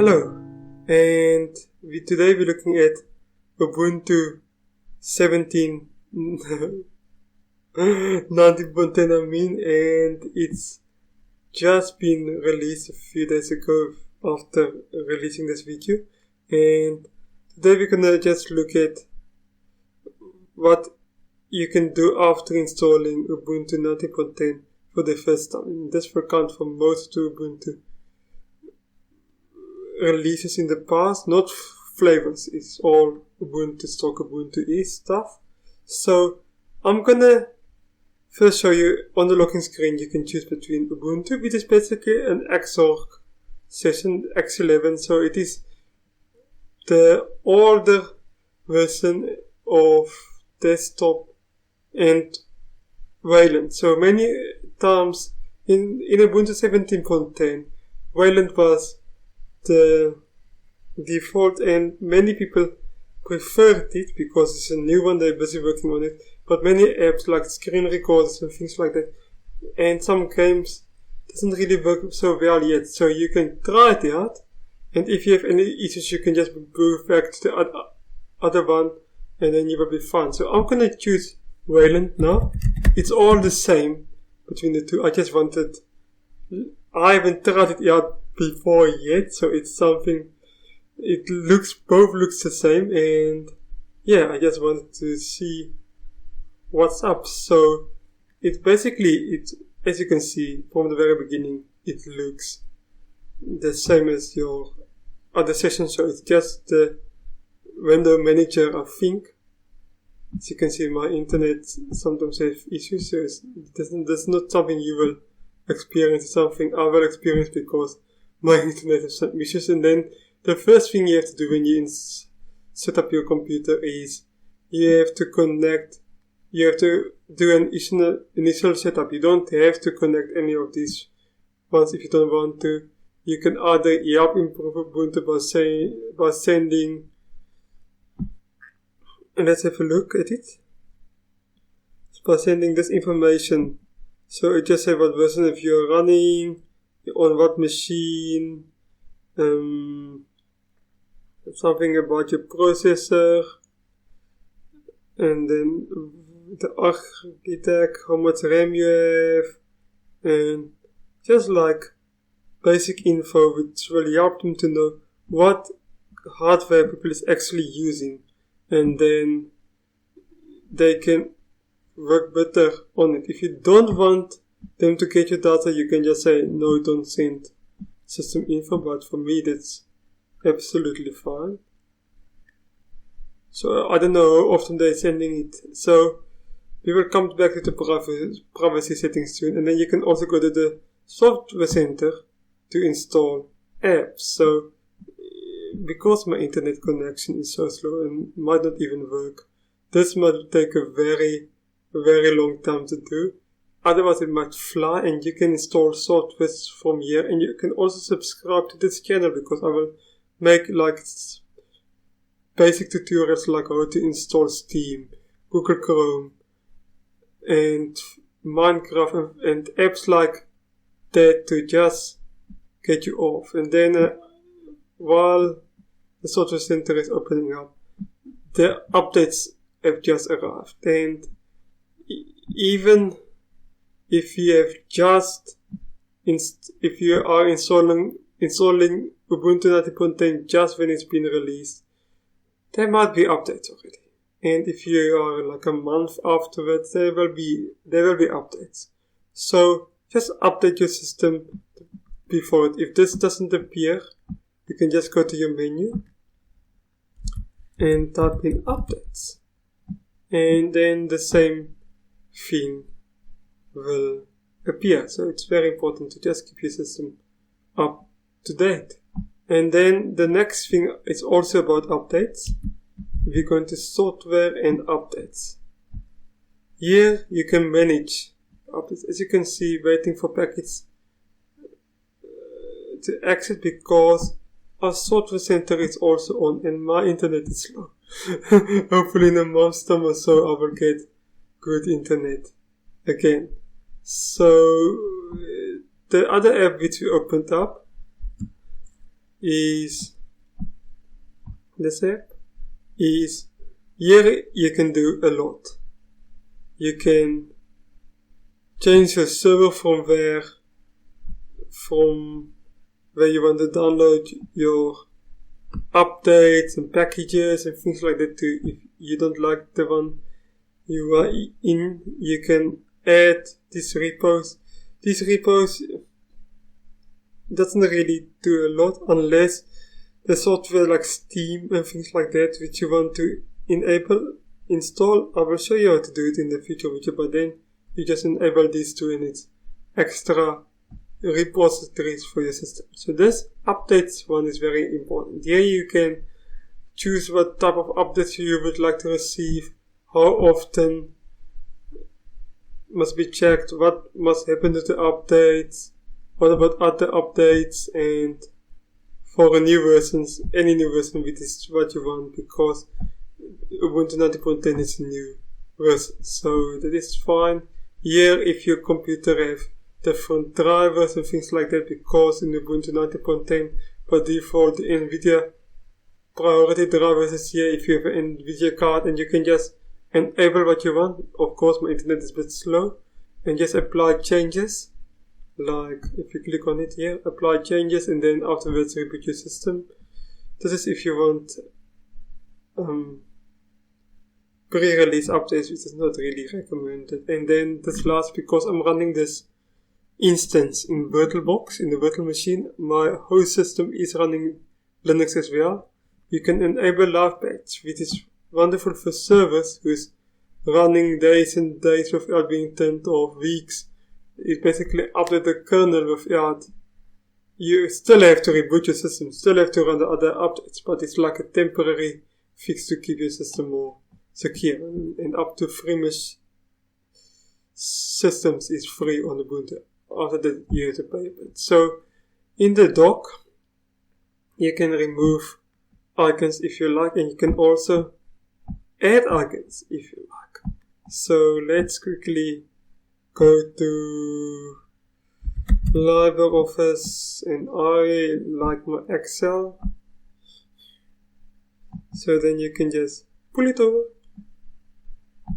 Hello, and today we're looking at Ubuntu 17 19.10 and it's just been released a few days ago after releasing this video. And today we're gonna just look at what you can do after installing Ubuntu 19.10 for the first time. And this will count for most Ubuntu releases in the past, not flavors. It's all Ubuntu, stock Ubuntu is stuff. So I'm gonna first show you on the login screen. You can choose between Ubuntu, which is basically an Xorg session, X11. So it is the older version of desktop and Wayland. So many times in Ubuntu 17.10, Wayland was the default, and many people preferred it because it's a new one. They're busy working on it, but many apps like screen recorders and things like that, and some games doesn't really work so well yet. So you can try it out, and if you have any issues, you can just go back to the other one, and then you will be fine. So I'm gonna choose Wayland now. It's all the same between the two. I haven't tried it out before yet, so it's something. Both looks the same, and yeah, I just wanted to see what's up. So it's basically, as you can see from the very beginning, it looks the same as your other session. So it's just the window manager, I think. As you can see, my internet sometimes has issues, so that's not something you will experience. It's something I will experience because my internet has some issues. And then the first thing you have to do when you set up your computer is you have to do an initial setup. You don't have to connect any of these ones if you don't want to. You can either improve Ubuntu by sending, and let's have a look at it. By sending this information. So it just says what version if you're running, on what machine, something about your processor, and then the architect, how much RAM you have, and just like basic info which will help them to know what hardware people is actually using, and then they can work better on it. If you don't want them to get your data, you can just say no, don't send system info, but for me that's absolutely fine. So I don't know how often they're sending it. So we will come back to the privacy settings soon, and then you can also go to the software center to install apps. So because my internet connection is so slow and might not even work, this might take a very, very long time to do. Otherwise it might fly, and you can install software from here, and you can also subscribe to this channel because I will make like basic tutorials like how to install Steam, Google Chrome, and Minecraft and apps like that to just get you off. And then while the software center is opening up, the updates have just arrived, and even if you have if you are installing Ubuntu 19.10 just when it's been released, there might be updates already. And if you are like a month afterwards, there will be updates. So just update your system before it. If this doesn't appear, you can just go to your menu and type in updates, and then the same thing will appear. So it's very important to just keep your system up to date. And then the next thing is also about updates. We're going to software and updates. Here you can manage updates. As you can see, waiting for packets to exit because our software center is also on and my internet is slow. Hopefully in a month's time or so I will get good internet again. So the other app which we opened up is here you can do a lot. You can change your server from where you want to download your updates and packages and things like that too. If you don't like the one you are in, you can add these repos. These repos doesn't really do a lot unless the software like Steam and things like that which you want to install. I will show you how to do it in the future video, but then you just enable these two and it's extra repositories for your system. So this updates one is very important. Here you can choose what type of updates you would like to receive, how often must be checked, what must happen to the updates, what about other updates, and for new versions, any new version which is what you want, because Ubuntu 19.10 is a new version, so that is fine. Here, if your computer have different drivers and things like that, because in Ubuntu 19.10 by default the NVIDIA priority drivers is here. If you have an NVIDIA card and you can just enable what you want. Of course my internet is a bit slow, and just apply changes. Like if you click on it here, apply changes, and then afterwards reboot your system. This is if you want pre-release updates, which is not really recommended. And then this last, because I'm running this instance in VirtualBox, in the virtual machine, my host system is running Linux as well. You can enable live patch, which is wonderful for servers who's running days and days without being turned off, weeks. It basically updates the kernel without. You still have to reboot your system, still have to run the other updates, but it's like a temporary fix to keep your system more secure. And up to 3 mesh systems is free on Ubuntu. After that you have to pay a bit. So in the dock you can remove icons if you like, and you can also add icons if you like. So let's quickly go to LibreOffice, and I like my Excel. So then you can just pull it over.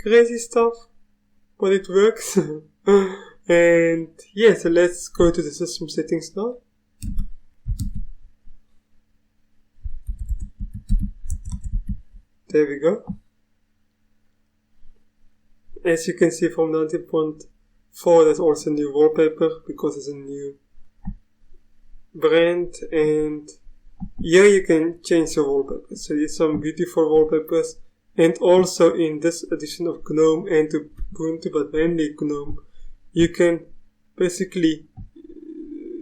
Crazy stuff, but it works. And yeah, so let's go to the system settings now. There we go. As you can see from 19.4, there's also new wallpaper because it's a new brand, and here you can change your wallpaper. So there's some beautiful wallpapers, and also in this edition of GNOME and Ubuntu, but mainly GNOME, you can basically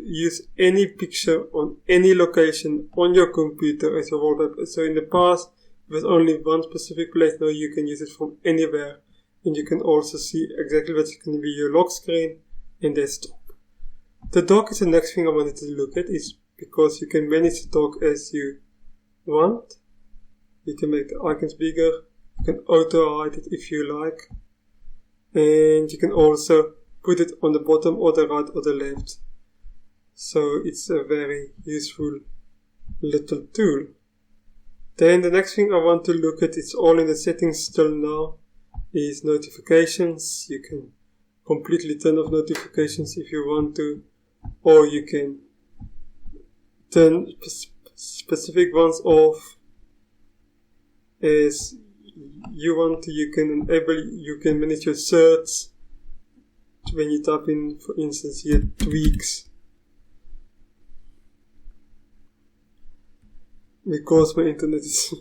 use any picture on any location on your computer as your wallpaper. So in the past, it was only one specific place. Now you can use it from anywhere. And you can also see exactly what's going to be your lock screen and desktop. The dock is the next thing I wanted to look at, is because you can manage the dock as you want. You can make the icons bigger. You can auto-hide it if you like. And you can also put it on the bottom or the right or the left. So it's a very useful little tool. Then the next thing I want to look at, it's all in the settings still now, is notifications. You can completely turn off notifications if you want to, or you can turn specific ones off as you want to. You can enable, you can manage your search when you type in, for instance, here tweaks. Because my internet is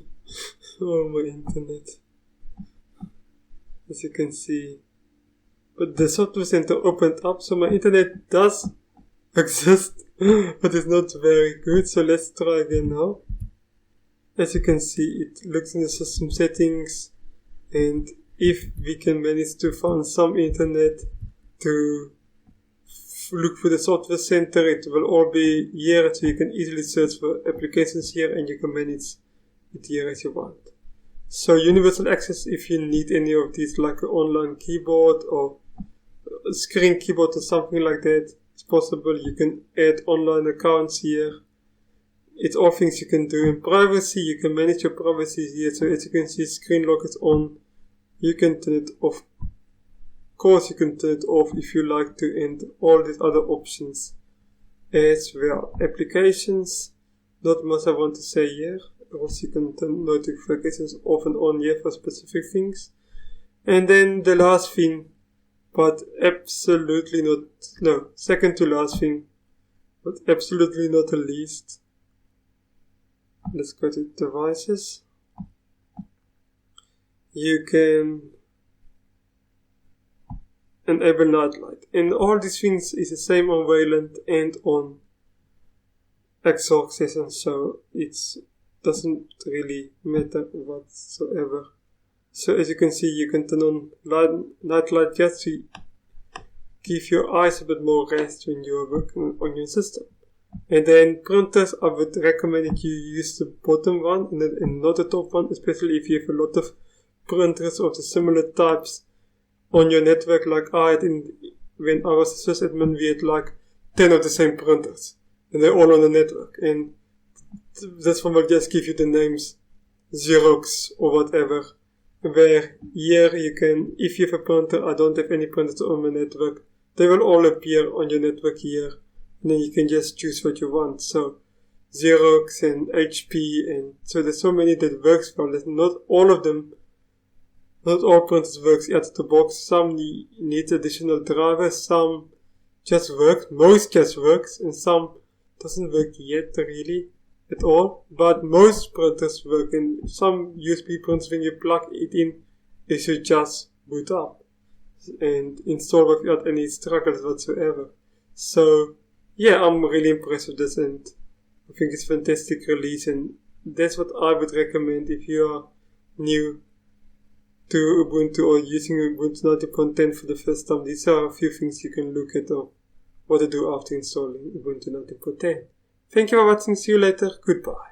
oh, my internet, as you can see. But the software center opened up, so my internet does exist, but it's not very good. So let's try again now. As you can see, it looks in the system settings, and if we can manage to find some internet to look for the software center, it will all be here, so you can easily search for applications here, and you can manage it here as you want. So universal access, if you need any of these, like an online keyboard or a screen keyboard or something like that, it's possible. You can add online accounts here, it's all things you can do. In privacy, you can manage your privacy here. So as you can see, screen lock is on. You can turn it off. Of course, you can turn it off if you like to, and all these other options as well. Applications, not much I want to say here. Also, you can turn notifications off and on here for specific things. And then the last thing, but absolutely not, no, second to last thing, but absolutely not the least. Let's go to devices. You can enable night light. And all these things is the same on Wayland and on Xorg sessions, so it doesn't really matter whatsoever. So as you can see, you can turn on night light just to give your eyes a bit more rest when you are working on your system. And then printers, I would recommend that you use the bottom one and not the top one, especially if you have a lot of printers of the similar types on your network. Like I had when I was a sysadmin, we had like 10 of the same printers, and they're all on the network. And this one will just give you the names Xerox or whatever. Where here you can, if you have a printer, I don't have any printers on my network, they will all appear on your network here. And then you can just choose what you want. So Xerox and HP, and so there's so many that works well. Not all of them, not all printers works out of the box. Some need additional drivers, some just work, most just works, and some doesn't work yet really at all. But most printers work, and some USB printers, when you plug it in, it should just boot up and install without any struggles whatsoever. So yeah, I'm really impressed with this, and I think it's a fantastic release, and that's what I would recommend if you are new to Ubuntu or using Ubuntu 19.10 for the first time. These are a few things you can look at or what to do after installing Ubuntu 19.10. Thank you for watching, see you later, goodbye.